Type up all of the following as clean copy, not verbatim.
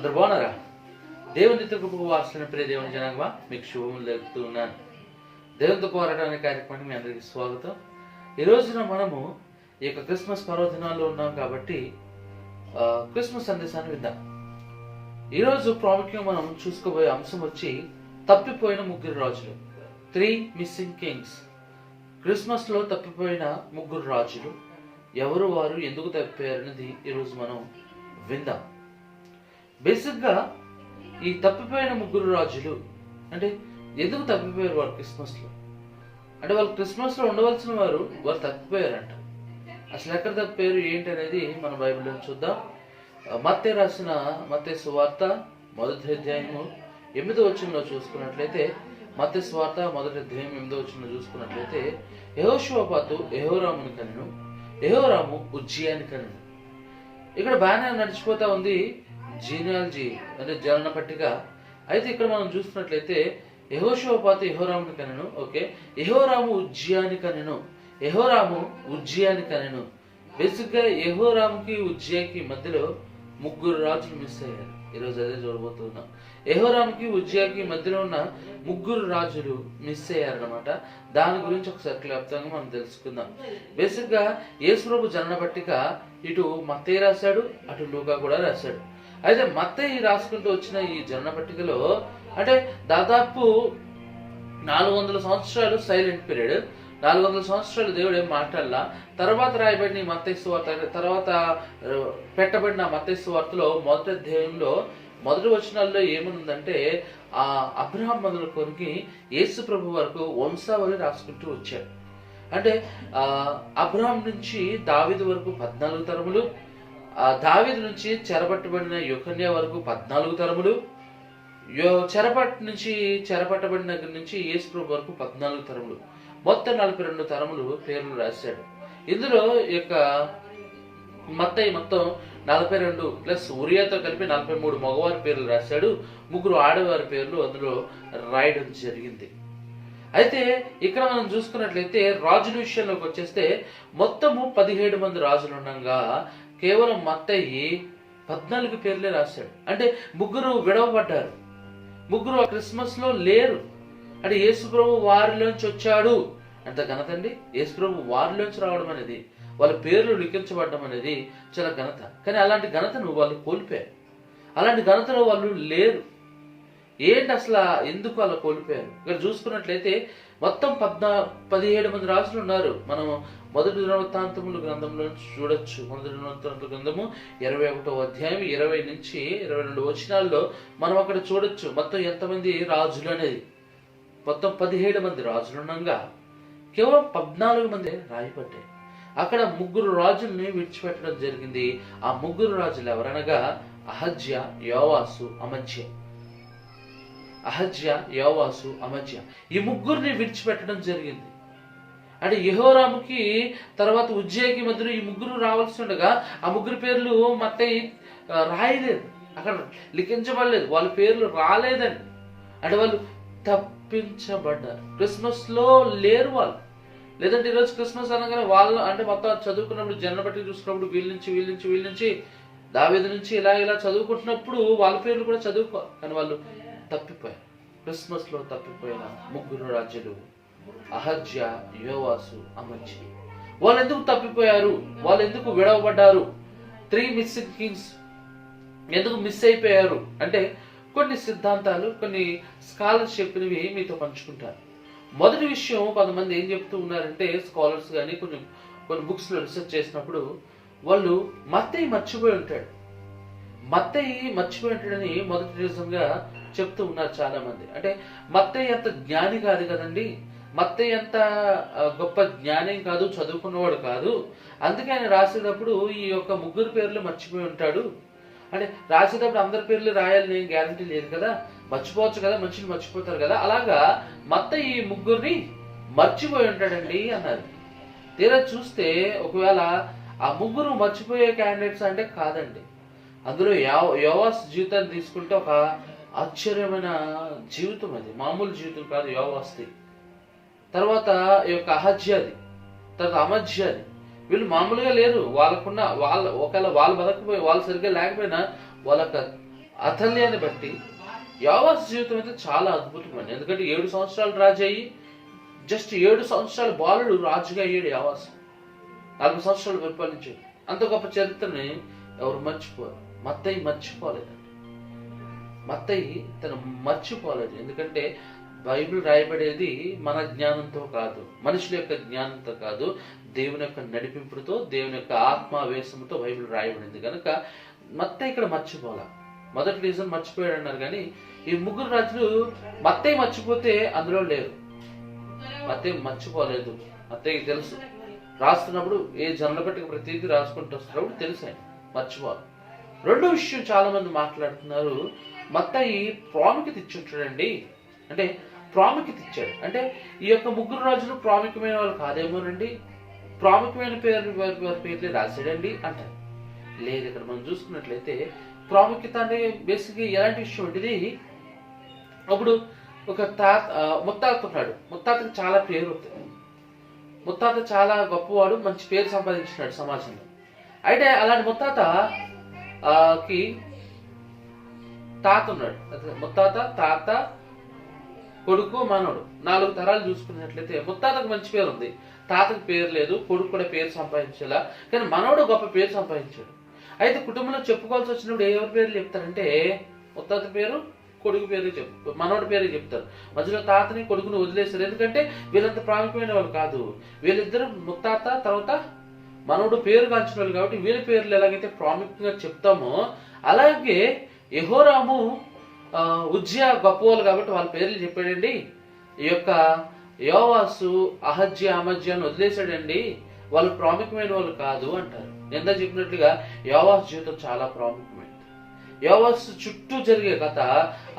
అందరు బాగున్నారా? దేవుని నిత్య కృపకు వారసులైన ప్రియ దేవుని జనాంగమా, మీకు శుభములు తెలుపుతూ ఉన్నాను. దేవునితో పోరాటం అనే కార్యక్రమానికి మీ అందరికీ స్వాగతం. ఈ రోజున మనము ఈ యొక్క క్రిస్మస్ పర్వదినాల్లో ఉన్నాం కాబట్టి క్రిస్మస్ సందేశాన్ని విందాం. ఈరోజు ప్రాముఖ్యంగా మనం చూసుకోబోయే అంశం వచ్చి తప్పిపోయిన ముగ్గురు రాజులు, 3 మిస్సింగ్ కింగ్స్. క్రిస్మస్ లో తప్పిపోయిన ముగ్గురు రాజులు ఎవరు, వారు ఎందుకు తప్పిపోయారనేది ఈరోజు మనం విందాం. బేసిక్గా ఈ తప్పిపోయిన ముగ్గురు రాజులు అంటే ఎందుకు తప్పిపోయారు వారు క్రిస్మస్ లో? అంటే వాళ్ళు క్రిస్మస్ లో ఉండవలసిన వారు తప్పిపోయారంట. అసలు ఎక్కడ తప్పిపోయారు ఏంటి అనేది మన బైబిల్లో చూద్దాం. మత్తయి రాసిన మత్తయి సువార్త 1వ అధ్యాయము 8వ వచనంలో చూసుకున్నట్లయితే, మత్తయి సువార్త 1వ అధ్యాయం 8వ వచనంలో చూసుకున్నట్లయితే, యెహోషువపాతు యెహోరాముని కనెను, యెహోరాము ఉజ్జియాని కనెను. ఇక్కడ బాగానే నడిచిపోతా ఉంది జీనియాలజీ అంటే జనన పట్టిక. అయితే ఇక్కడ మనం చూస్తున్నట్లయితే యెహోషువపాతు యెహోరాముని కనెను, ఓకే, యెహోరాము ఉజ్జియాని కనెను, యెహోరాము ఉజ్జియాని కనెను. బేసిక్ గా యెహోరాముకి ఉజ్జియాకి మధ్యలో ముగ్గురు రాజులు మిస్ అయ్యారు. ఈరోజు అదే చూడబోతున్నాం. యెహోరాముకి ఉజ్జియాకి మధ్యలో ఉన్న ముగ్గురు రాజులు మిస్ అయ్యారనమాట. దాని గురించి ఒకసారి క్లుప్తంగా మనం తెలుసుకుందాం. బేసిక్ గా యేసుప్రభు జనన పట్టిక ఇటు మత్తయి రాశాడు, అటు లూకా కూడా రాశాడు. అయితే మత్తయి రాసుకుంటూ వచ్చిన ఈ జనన పట్టికలో అంటే దాదాపు 400 సంవత్సరాలు సైలెంట్ పీరియడ్. 400 సంవత్సరాలు దేవుడు ఏం మాట్లాడలా. తర్వాత రాయబడిన ఈ మత్తయి సువార్త, తర్వాత పెట్టబడిన మత్తయి సువార్తలో మొదటి అధ్యాయంలో మొదటి వచనాల్లో ఏముందంటే ఆ అబ్రహాం మొదలుకొని యేసు ప్రభు వరకు వంశావళి రాసుకుంటూ వచ్చాడు. అంటే అబ్రహాం నుంచి దావీదు వరకు 14 తరములు, దావీదు నుంచి చెరపట్టబడిన యోకన్య వరకు 14 తరములు, చెరపట్టబడిన దగ్గర నుంచి యేసు ప్రభు వరకు 14 తరములు, మొత్తం 42 తరములు పేర్లు రాశాడు. ఇందులో ఈ యొక్క మత్తయి మొత్తం 42 ప్లస్ ఉరియాతో కలిపి 43 మగవారి పేర్లు రాశాడు, 3 ఆడవారి పేర్లు అందులో రాయడం జరిగింది. అయితే ఇక్కడ మనం చూసుకున్నట్లయితే రాజుల విషయంలోకి వచ్చేస్తే మొత్తము 17 మంది రాజులు ఉండగా కేవలం మత్తయి 14 పేర్లే రాశాడు. అంటే 3 విడవబడ్డారు, 3 క్రిస్మస్ లో లేరు. అంటే యేసుప్రభు వారిలోంచి వచ్చాడు. అంత ఘనత అండి. యేసుప్రభు వారిలోంచి రావడం అనేది, వాళ్ళ పేర్లు లిఖించబడడం అనేది చాలా ఘనత. కానీ అలాంటి ఘనతను వాళ్ళు కోల్పోయారు. అలాంటి ఘనతలో వాళ్ళు లేరు. ఏంటి అసలు ఎందుకు అలా కోల్పోయారు? ఇక్కడ చూసుకున్నట్లయితే మొత్తం 17 మంది రాజులు ఉన్నారు. మనం మొదటి దినవృత్తాంతముల గ్రంథంలో చూడొచ్చు. మొదటి దినవృత్తాంతముల గ్రంథము 21వ అధ్యాయం 20 నుంచి 22 వచనాల్లో మనం అక్కడ చూడొచ్చు మొత్తం ఎంతమంది రాజులు అనేది. మొత్తం 17 మంది రాజులు ఉండగా కేవలం 14 మంది రాయబడ్డాయి. అక్కడ 3 రాజుల్ని విడిచిపెట్టడం జరిగింది. ఆ 3 రాజులు ఎవరనగా అహజ్య, యోవాసు, అమజ్య. అహజ్య, యోవాసు, అమజ్య ఈ 3ని విడిచిపెట్టడం జరిగింది. అంటే యెహోరాముకి తర్వాత ఉజ్జియాకి మధ్యలో ఈ 3 రావాల్సి ఉండగా ఆ 3 పేర్లు మత్తయి రాయలేదు, అక్కడ లిఖించబడలేదు, వాళ్ళ పేర్లు రాలేదండి. అంటే వాళ్ళు తప్పించబడ్డారు. క్రిస్మస్ లో లేరు వాళ్ళు. లేదంటే ఈరోజు క్రిస్మస్ అనగానే వాళ్ళు అంటే మొత్తం చదువుకున్నప్పుడు జనన బట్టి చూసుకున్నప్పుడు వీళ్ళ నుంచి దావీదు నుంచి ఇలా చదువుకుంటున్నప్పుడు వాళ్ళ పేర్లు కూడా చదువుకో, కానీ వాళ్ళు తప్పిపోయారు. క్రిస్మస్ లో తప్పిపోయిన 3 రాజులు అహజ్య, యోవాసు, అమజ్య. వాళ్ళు ఎందుకు తప్పిపోయారు? వాళ్ళు ఎందుకు విడవబడ్డారు? 3 మిస్సింగ్ కింగ్స్ ఎందుకు మిస్ అయిపోయారు అంటే కొన్ని సిద్ధాంతాలు, కొన్ని స్కాలర్స్ చెప్పినవి మీతో పంచుకుంటారు. మొదటి విషయం, కొంతమంది ఏం చెప్తూ ఉన్నారంటే స్కాలర్స్ కానీ కొన్ని బుక్స్ లో రీసెర్చ్ చేసినప్పుడు వాళ్ళు మత్తయి మర్చిపోయి ఉంటాడు, మర్చిపోయి ఉంటాడని మొదటి రీజన్గా చెప్తూ ఉన్నారు చాలా మంది. అంటే మత్తయి అంత జ్ఞాని కాదు కదండి, మత్తయి అంత గొప్ప జ్ఞానం కాదు, చదువుకున్నవాడు కాదు, అందుకే ఆయన రాసేటప్పుడు ఈ యొక్క 3 పేర్లు మర్చిపోయి ఉంటాడు. అంటే రాసేటప్పుడు అందరి పేర్లు రాయాలని ఏం గ్యారంటీ లేదు కదా, మర్చిపోవచ్చు కదా, మనుషులు మర్చిపోతారు కదా. అలాగా మత్తయి ఈ 3ని మర్చిపోయి ఉంటాడండి అన్నారు. తీరా చూస్తే ఒకవేళ ఆ 3 మర్చిపోయే క్యాండిడేట్స్ అంటే కాదండి. అందులో యోవాస్ జీవితాన్ని తీసుకుంటే ఒక ఆశ్చర్యమైన జీవితం, అది మామూలు జీవితం కాదు యోవాస్ది. తర్వాత ఈ యొక్క అహజ్యాది, తర్వాత అమజ్యాది, వీళ్ళు మామూలుగా లేరు. ఒకవేళ వాళ్ళు బతకపోయి వాళ్ళు సరిగ్గా లేకపోయినా వాళ్ళ అతల్యాన్ని బట్టి యోవాషు జీవితం అయితే చాలా అద్భుతమైనది. ఎందుకంటే 7 సంవత్సరాలు రాజు అయ్యి జస్ట్ 7 సంవత్సరాల బాలుడు రాజుగా అయ్యాడు యోవాషు. 40 సంవత్సరాలు పరిపాలించాడు. అంత గొప్ప చరిత్రని ఎవరు మర్చిపోరు. మత్తయి మర్చిపోలేదండి. మత్తయి తను మర్చిపోలేదు. ఎందుకంటే బైబిల్ రాయబడేది మన జ్ఞానంతో కాదు, మనుషుల యొక్క జ్ఞానంతో కాదు, దేవుని యొక్క నడిపింపుతో, దేవుని యొక్క ఆత్మావేశంతో బైబిల్ రాయబడింది కనుక మత్తయి ఇక్కడ మర్చిపోలే. మొదటి రీజన్ మర్చిపోయాడు అన్నారు, కానీ ఈ 3 రాజులు మత్తయి మర్చిపోతే అందులో లేరు. మత్తయి మర్చిపోలేదు. మత్తయికి తెలుసు, రాస్తున్నప్పుడు ఏ జనల పట్టిక ప్రతిదీ రాసుకుంటూ వస్తున్నప్పుడు తెలుసు ఆయన మర్చిపోవాలి. రెండో విషయం చాలా మంది మాట్లాడుతున్నారు, మత్తయి ప్రాముఖ్యత ఇచ్చుంటాడండి. అంటే ప్రాముఖ్యత ఇచ్చాడు అంటే ఈ యొక్క 3 రాజులు ప్రాముఖ్యమైన వాళ్ళు కాదేమోనండి, ప్రాముఖ్యమైన పేర్లే రాశాడండి అంటారు. లేదు, ఇక్కడ మనం చూసుకున్నట్లయితే ప్రాముఖ్యత అంటే బేసిక్గా ఎలాంటి విషయం అంటే, అప్పుడు ఒక ముత్తాత ఉన్నాడు. ముత్తాతకి చాలా పేరు అవుతుంది. ముత్తాత చాలా గొప్పవాడు, మంచి పేరు సంపాదించినాడు సమాజంలో. అయితే అలాంటి ముత్తాతకి తాత ఉన్నాడు. ముత్తాత, తాత, కొడుకు, మనవడు, 4 తరాలు చూసుకున్నట్లయితే ముత్తాతకు మంచి పేరు ఉంది, తాతకు పేరు లేదు, కొడుకు కూడా పేరు సంపాదించేలా, కానీ మనవడు గొప్ప పేరు సంపాదించాడు. అయితే కుటుంబంలో చెప్పుకోవాల్సి వచ్చినప్పుడు ఎవరి పేర్లు చెప్తారంటే ముత్తాత పేరు, కొడుకు పేరు చెప్తారు, మనవడి పేరు చెప్తారు. మధ్యలో తాతని కొడుకుని వదిలేస్తారు. ఎందుకంటే వీళ్ళంత ప్రాముఖ్యమైన వాళ్ళు కాదు. వీళ్ళిద్దరు ముత్తాత తర్వాత మనవడు పేరు కాల్చిన వాళ్ళు కాబట్టి వీళ్ళ పేర్లు ఎలాగైతే ప్రాముఖ్యంగా చెప్తామో అలాగే యెహోరాము, ఉజ్జియా గొప్పవాళ్ళు కాబట్టి వాళ్ళ పేర్లు చెప్పాడండి. ఈ యొక్క యోవాసు, అహజ్యా, అమజ్యాను వదిలేశాడండి, వాళ్ళు ప్రాముఖ్యమైన వాళ్ళు కాదు అంటారు. నింద చెప్పినట్లుగా యోవాసు జీవితం చాలా ప్రాముఖ్యమైనది. యోవాసు చుట్టూ జరిగే కథ,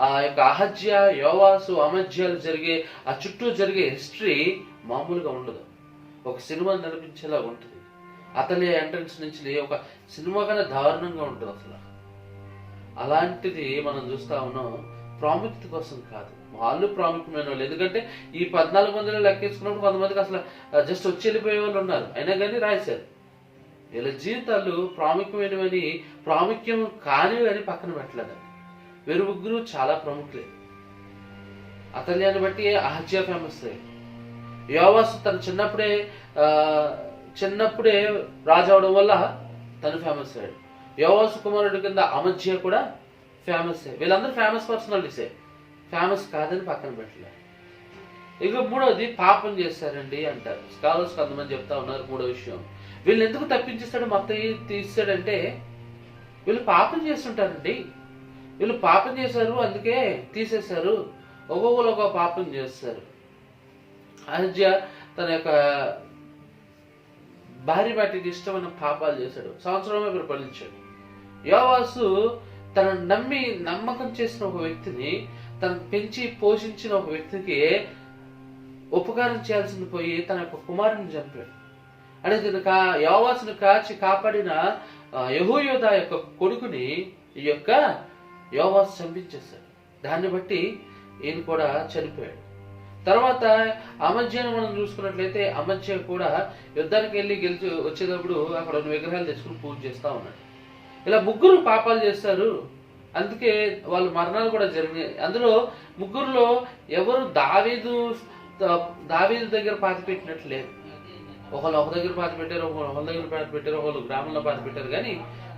ఆ యొక్క అహజ్యా, యోవాసు, అమజ్యాలు జరిగే ఆ చుట్టూ జరిగే హిస్టరీ మామూలుగా ఉండదు. ఒక సినిమా నడిపించేలా ఉంటుంది. అతని ఎంట్రన్స్ నుంచి ఒక సినిమా కన్నా దారుణంగా ఉంటుంది అసలు. అలాంటిది మనం చూస్తా ఉన్నాం. ప్రాముఖ్యత కోసం కాదు, వాళ్ళు ప్రాముఖ్యమైన వాళ్ళు. ఎందుకంటే ఈ 14 మందిలో లెక్కేసుకున్నప్పుడు కొంతమందికి అసలు జస్ట్ వచ్చి వెళ్ళిపోయే వాళ్ళు ఉన్నారు, అయినా కానీ రాశారు. వీళ్ళ జీవితాలు ప్రాముఖ్యమైనవని, ప్రాముఖ్యం కానివి అని పక్కన పెట్టలేదండి. వీరు 3 చాలా ప్రముఖులే. అతల్యాన్ని బట్టి అహజ్యా ఫేమస్ అయ్యాడు. యోవాసు తను చిన్నప్పుడే రాజు అవడం వల్ల తను ఫేమస్ అయ్యాడు. యోవాసు కుమారుడి కింద అమజ్యా కూడా ఫేమస్. వీళ్ళందరూ ఫేమస్ పర్సనాలిటీసే, ఫేమస్ కాదని పక్కన పెట్టలేదు. ఇక 3వది పాపం చేశారండి అంటారు స్కాలర్స్. కొంతమంది చెప్తా ఉన్నారు 3వ విషయం, వీళ్ళు ఎందుకు తప్పించేస్తాడు మత్తయి తీస్తాడంటే వీళ్ళు పాపం చేస్తుంటారండి. వీళ్ళు పాపం చేశారు అందుకే తీసేశారు. ఒక్కొక్కరు ఒక పాపం చేస్తారు. అహజ్యా తన యొక్క భార్య వాటికి ఇష్టమైన పాపాలు చేశాడు, సంవత్సరమే పరిపాలించాడు. యోవాసు తన నమ్మకం చేసిన ఒక వ్యక్తిని, తను పెంచి పోషించిన ఒక వ్యక్తికి ఉపకారం చేయాల్సింది పోయి తన యొక్క కుమారుని చంపాడు. అంటే యోవాసును కాపాడిన యెహోయాదా యొక్క కొడుకుని ఈ యొక్క యోవాసు చంపించేశాడు. దాన్ని బట్టి ఈయన కూడా చనిపోయాడు. తర్వాత అమజ్యాను మనం చూసుకున్నట్లయితే అమజ్యా కూడా యుద్ధానికి గెలిచి వచ్చేటప్పుడు అక్కడ విగ్రహాలు తెచ్చుకుని పూజ చేస్తా ఉన్నాడు. ఇలా 3 పాపాలు చేస్తారు, అందుకే వాళ్ళ మరణాలు కూడా జరిగినాయి. అందులో 3లో ఎవరు దావీదు దగ్గర పాతి పెట్టినట్లు లేదు. ఒకళ్ళు ఒక దగ్గర పాతి పెట్టారు, ఒకళ్ళ దగ్గర పాతి పెట్టారు, ఒకళ్ళు గ్రామంలో పాతి పెట్టారు, కానీ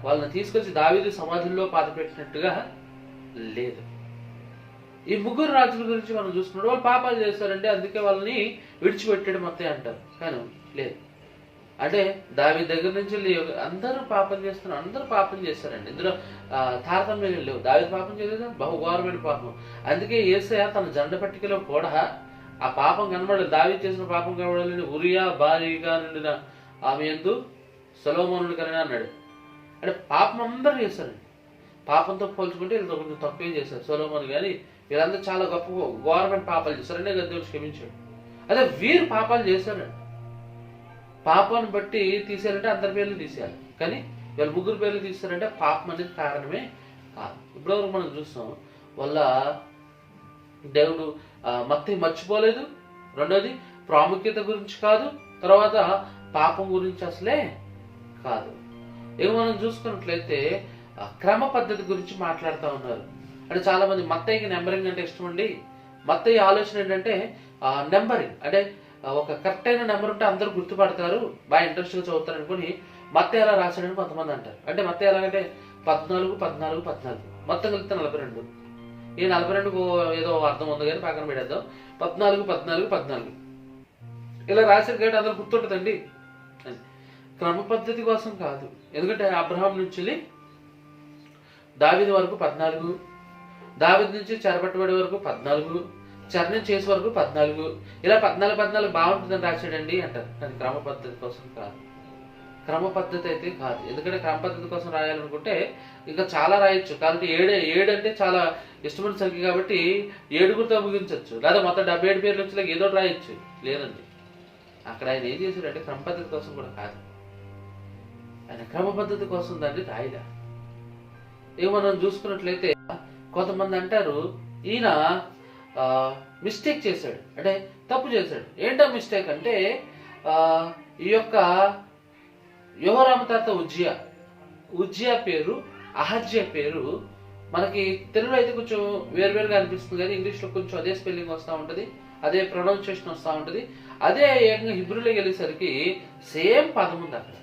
వాళ్ళని తీసుకొచ్చి దావీదు సమాధుల్లో పాతి పెట్టినట్టుగా లేదు. ఈ 3 రాజుల గురించి మనం చూసుకున్నాడు. వాళ్ళు పాపాలు చేస్తారంటే అందుకే వాళ్ళని విడిచిపెట్టాడు మత్తయి అంటారు, కానీ లేదు. అంటే దావీదు దగ్గర నుంచి అందరూ పాపం చేస్తున్నారు, అందరూ పాపం చేస్తారండి. ఇందులో తారతమ్యం లేవు. దావీదు పాపం చేయలేదు, బహుఘోరమైన పాపం. అందుకే యేసయ్య తన జెండ పట్టికలో కూడా ఆ పాపం కనబడలేదు. దావీదు చేసిన పాపం కనబడలేదు. ఉరియా భారీగా నిండిన ఆమె యందు సొలొమోనుడి కన్నా అన్నాడు. అంటే పాపం అందరూ చేస్తారండి. పాపంతో పోల్చుకుంటే వీళ్ళతో కొంచెం తక్కువే చేశారు. సొలొమోను కానీ వీళ్ళందరూ చాలా గొప్ప గవర్నమెంట్ పాపాలు చేస్తారనే దేవుడు క్షమించాడు. అదే వీరు పాపాలు చేశారండి. పాపాన్ని బట్టి తీసేయాలంటే అందరి పేర్లు తీసేయాలి, కానీ వీళ్ళు 3 పేర్లు తీస్తారంటే పాపం అనేది కారణమే కాదు. ఇప్పటివరకు మనం చూస్తాం వల్ల దేవుడు మత్తయి మర్చిపోలేదు. రెండోది ప్రాముఖ్యత గురించి కాదు, తర్వాత పాపం గురించి అసలే కాదు. ఇక మనం చూసుకున్నట్లయితే క్రమ పద్ధతి గురించి మాట్లాడుతూ ఉన్నారు. అంటే చాలా మంది మత్తయికి నెంబరింగ్ అంటే ఇష్టం అండి. మత్తయి ఆలోచన ఏంటంటే నెంబరింగ్ అంటే ఒక కరెక్ట్ అయిన నెంబర్ ఉంటే అందరూ గుర్తుపడతారు, బాగా ఇంట్రెస్ట్గా చదువుతారు అనుకుని మత్తయి అలా రాశాడని కొంతమంది అంటారు. అంటే మత్తయి ఎలాగంటే 14, 14, 14 మొత్తం కలిపితే 42. ఈ 42కు ఏదో అర్థం ఉంది కానీ పక్కన పెడేద్దాం. 14, 14, 14 ఇలా రాశారు కాబట్టి అందరూ గుర్తుంటుందండి. క్రమ పద్ధతి కోసం కాదు. ఎందుకంటే అబ్రహాం నుంచి దావీదు వరకు 14, దావీదు నుంచి చెరపట్టబడే వరకు 14, చరణం చేసే వరకు 14, ఇలా 14, 14 బాగుంటుందని రాశాడండి అంటారు. కానీ క్రమ పద్ధతి కోసం కాదు. క్రమ పద్ధతి అయితే కాదు. ఎందుకంటే క్రమ పద్ధతి కోసం రాయాలనుకుంటే ఇంకా చాలా రాయొచ్చు. కాబట్టి 7 అంటే చాలా ఇష్టమైన సంఖ్య కాబట్టి 7గురితో ముగించవచ్చు. లేదా మొత్తం 77 పేర్లు వచ్చేలాగా ఏదో రాయొచ్చు. లేదండి, అక్కడ ఆయన ఏం చేశాడంటే క్రమ పద్ధతి కోసం కూడా కాదు, ఆయన క్రమ పద్ధతి కోసం దాన్ని రాయలే. ఇక మనం చూసుకున్నట్లయితే కొంతమంది అంటారు ఈయన మిస్టేక్ చేశాడు, అంటే తప్పు చేశాడు. ఏంటో మిస్టేక్ అంటే ఈ యొక్క యెహోరాము తాత ఉజ్జియా పేరు అహజ్యా పేరు మనకి తెలుగులో అయితే కొంచెం వేరువేరుగా అనిపిస్తుంది కానీ ఇంగ్లీష్లో కొంచెం అదే స్పెల్లింగ్ వస్తూ ఉంటుంది, అదే ప్రొనౌన్సియేషన్ వస్తూ ఉంటుంది. అదే ఏకంగా హిబ్రూలోకి వెళ్ళేసరికి సేమ్ పదం ఉంది, అక్కడ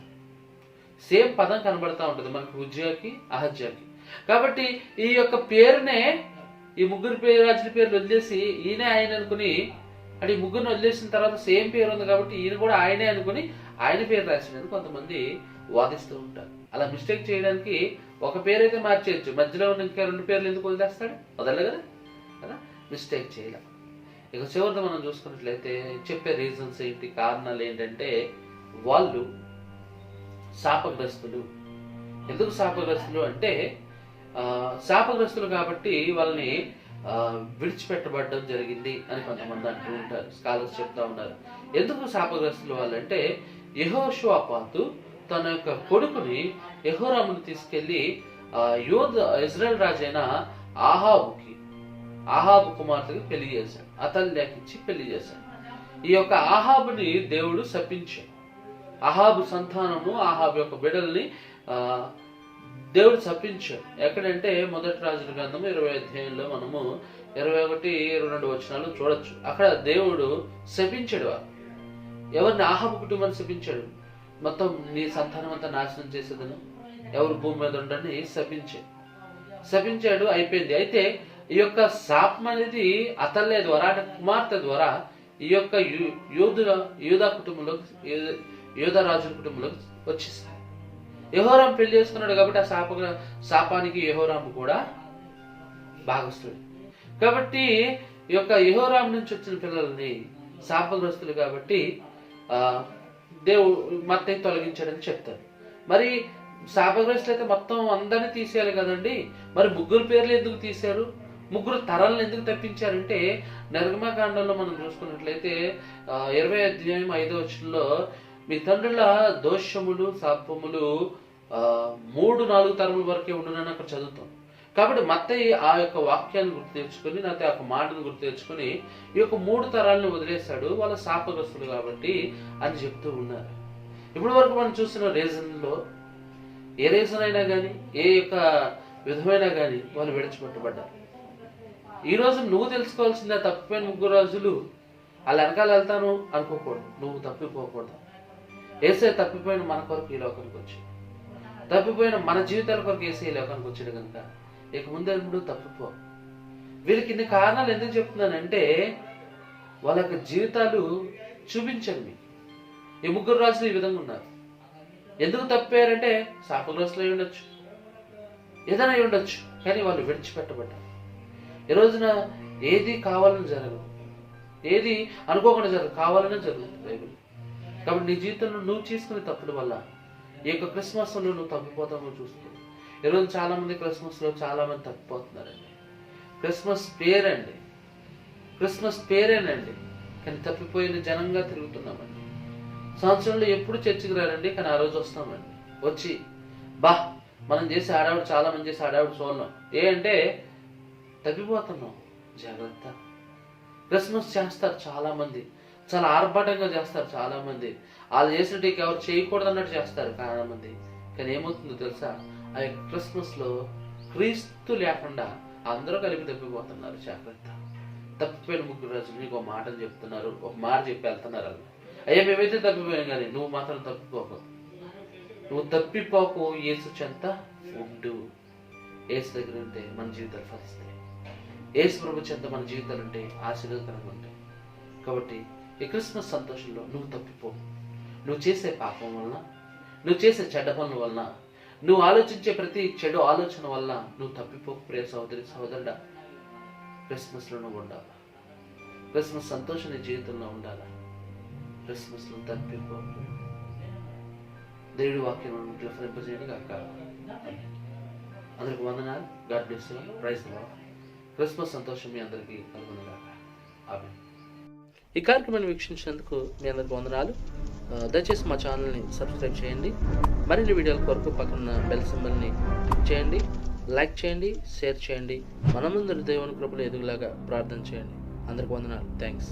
సేమ్ పదం కనబడతా ఉంటుంది మనకి ఉజ్జియాకి అహజ్యాకి. కాబట్టి ఈ యొక్క పేరునే ఈ ముగ్గురు రాజుల పేర్లు వదిలేసి ఈయనే ఆయన అనుకుని, అంటే ఈ ముగ్గురిని వదిలేసిన తర్వాత సేమ్ పేరు ఉంది కాబట్టి ఈయన కూడా ఆయనే అనుకుని ఆయన పేరు రాసినది కొంతమంది వాదిస్తూ ఉంటారు. అలా మిస్టేక్ చేయడానికి ఒక పేరు అయితే మార్చేయచ్చు, మధ్యలో ఉన్న ఇంకా 2 పేర్లు ఎందుకు వదిలేస్తాడు? వదలే కదా మిస్టేక్ చేయలే. ఇక చివరితో మనం చూసుకున్నట్లయితే చెప్పే రీజన్స్ ఏంటి, కారణాలు ఏంటంటే వాళ్ళు శాపగ్రస్తులు. ఎందుకు శాపగ్రస్తులు అంటే శాపగ్రస్తులు కాబట్టి వాళ్ళని విడిచిపెట్టబడడం జరిగింది అని కొంతమంది అంటూ ఉంటారు, స్కాలర్స్ చెప్తా ఉన్నారు. ఎందుకు శాపగ్రస్తులు వాళ్ళంటే యెహోషువపాతు తన యొక్క కొడుకుని యెహోరాముని తీసుకెళ్లి ఇజ్రాయెల్ రాజైన ఆహాబు కుమార్తెకి పెళ్లి చేశాడు, అతల్యాకిచ్చి పెళ్లి చేశాడు. ఈ యొక్క ఆహాబుని దేవుడు శపించాడు. ఆహాబు సంతానము ఆహాబు యొక్క బిడ్డల్ని దేవుడు శపించాడు. ఎక్కడంటే మొదటి రాజుల గ్రంథము 20వ అధ్యాయంలో మనము 21, 22 వచనాలు చూడొచ్చు. అక్కడ దేవుడు శపించాడు. ఎవరిని? ఆహాబు కుటుంబాన్ని శపించాడు. మొత్తం నీ సంతానం అంతా నాశనం చేసేదను, ఎవరు భూమి మీద ఉండని శపించాడు. అయిపోయింది. అయితే ఈ యొక్క శాపం అనేది అతల్లే ద్వారా అంటే కుమార్తె ద్వారా ఈ యొక్క యూదా కుటుంబంలో యూదా రాజుల కుటుంబంలో వచ్చేసింది. యెహోరాము పెళ్లి చేసుకున్నాడు కాబట్టి ఆ శాపానికి యెహోరాము కూడా భాగస్థుడు. కాబట్టి ఈ యొక్క యెహోరాము నుంచి వచ్చిన పిల్లల్ని శాపగ్రస్తులు కాబట్టి దేవుడు మత్తయి తొలగించాడని చెప్తారు. మరి శాపగ్రస్తులు అయితే మొత్తం అందరినీ తీసేయాలి కదండి, మరి ముగ్గురు పేర్లు ఎందుకు తీశారు? ముగ్గురు తరాలను ఎందుకు తప్పించారంటే నిర్గమకాండంలో మనం చూసుకున్నట్లయితే 20వ అధ్యాయం 5వ వచనంలో మీ తండ్రుల దోషములు శాపములు 3-4 తరముల వరకే ఉండునని అక్కడ చదువుతాం. కాబట్టి మత్తయి ఆ యొక్క వాక్యాన్ని గుర్తు తెచ్చుకొని లేకపోతే ఆ యొక్క మాటను గుర్తు తెచ్చుకొని ఈ యొక్క 3 తరాలను వదిలేశాడు, వాళ్ళ శాపగ్రస్తులు కాబట్టి అని చెప్తూ ఉన్నారు. ఇప్పటి వరకు మనం చూసిన రీజన్లో ఏ రీజన్ అయినా కానీ ఏ యొక్క విధమైనా కానీ వాళ్ళు విడిచిపెట్టబడ్డారు. ఈరోజు నువ్వు తెలుసుకోవాల్సిందే, తప్పిపోయిన ముగ్గురు రాజులు వాళ్ళ వెనకాల వెళ్తాను అనుకోకూడదు, నువ్వు తప్పిపోకూడదు. యేసయ్య తప్పిపోయిన మన కొరకు ఈ లోకానికి వచ్చి, తప్పిపోయిన మన జీవితాల కొరకు యేసయ్య ఈ లోకానికి వచ్చాడు కనుక ఇక ముందే ఎప్పుడు తప్పిపో. వీళ్ళకి ఇన్ని కారణాలు ఎందుకు చెప్తున్నానంటే వాళ్ళ యొక్క జీవితాలు చూపించండి. ఈ ముగ్గురు రాజులు ఈ విధంగా ఉన్నారు. ఎందుకు తప్పారంటే శాపగ్రస్తులు అయి ఉండొచ్చు, ఏదైనా అయి ఉండొచ్చు, కానీ వాళ్ళు విడిచిపెట్టబడ్డారు. ఈ రోజున ఏది కావాలని జరగదు, ఏది అనుకోకుండా జరగదు, కావాలనే జరుగుతుంది బైబిల్. కాబట్టి నీ జీవితంలో నువ్వు చేసుకునే తప్పుల వల్ల ఈ యొక్క క్రిస్మస్లో నువ్వు తప్పిపోతావు చూస్తూ. ఈరోజు చాలా మంది క్రిస్మస్లో చాలా మంది తప్పిపోతున్నారండి. క్రిస్మస్ పేరేనండి, కానీ తప్పిపోయిన జనంగా తిరుగుతున్నామండి. సంవత్సరంలో ఎప్పుడు చర్చికి రారండి, కానీ ఆ రోజు వస్తామండి. వచ్చి మనం చేసే ఆడావిడ, చాలా మంది చేసే ఆడావిడ చూడలేం. అంటే తప్పిపోతున్నాం. జాగ్రత్త. క్రిస్మస్ చేస్తారు చాలా మంది, చాలా ఆర్భాటంగా చేస్తారు చాలా మంది. వాళ్ళు చేసినట్టు ఎవరు చేయకూడదు అన్నట్టు చేస్తారు చాలా మంది. కానీ ఏమవుతుందో తెలుసా? ఆ యొక్క క్రిస్మస్లో క్రీస్తు లేకుండా అందరూ కలిపి తప్పిపోతున్నారు. జాగ్రత్త. తప్పిపోయిన ముగ్గురు రాజులు నీకు ఒక మాటలు చెప్తున్నారు, ఒక మాట చెప్పి వెళ్తున్నారు. వాళ్ళు అయ్యా మేమైతే తప్పిపోయాం కానీ నువ్వు మాత్రం తప్పిపోకు, నువ్వు తప్పిపోకు, యేసు చెంత ఉండు. యేసు దగ్గర ఉంటే మన జీవితాలు ఫలిస్తాయి. యేసు ప్రభు చెంత మన జీవితాలు ఉంటే ఆశీర్వాదకరంగా ఉంటాయి. కాబట్టి ఈ క్రిస్మస్ సంతోషంలో నువ్వు తప్పిపో. నువ్వు చేసే పాపం వలన, నువ్వు చేసే చెడ్డ పనుల వలన, నువ్వు ఆలోచించే ప్రతి చెడు ఆలోచన వల్ల నువ్వు తప్పిపోకు. ప్రియ సహోదరి సహోదరుడా, క్రిస్మస్లో నువ్వు ఉండాలి. క్రిస్మస్ సంతోషం నీ జీవితంలో ఉండాలి. క్రిస్మస్లో తప్పిపో. దేవుడి వాక్యం ఇంట్లో ఫలింపజేయని కాక. అందరికి వందనాలు. God bless you. Praise the Lord. Christmas సంతోషం మీ అందరికీ కలుగును గాక. ఆమేన్. ఈ కార్యక్రమాన్ని వీక్షించినందుకు మీ అందరికి వందనాలు. దయచేసి మా ఛానల్ని సబ్స్క్రైబ్ చేయండి. మరిన్ని వీడియోల కొరకు పక్కన బెల్ సింబల్ని క్లిక్ చేయండి, లైక్ చేయండి, షేర్ చేయండి. మనమందరి దేవుని కృపలో ఎదుగులాగా ప్రార్థన చేయండి. అందరికి వందనాలు. థ్యాంక్స్.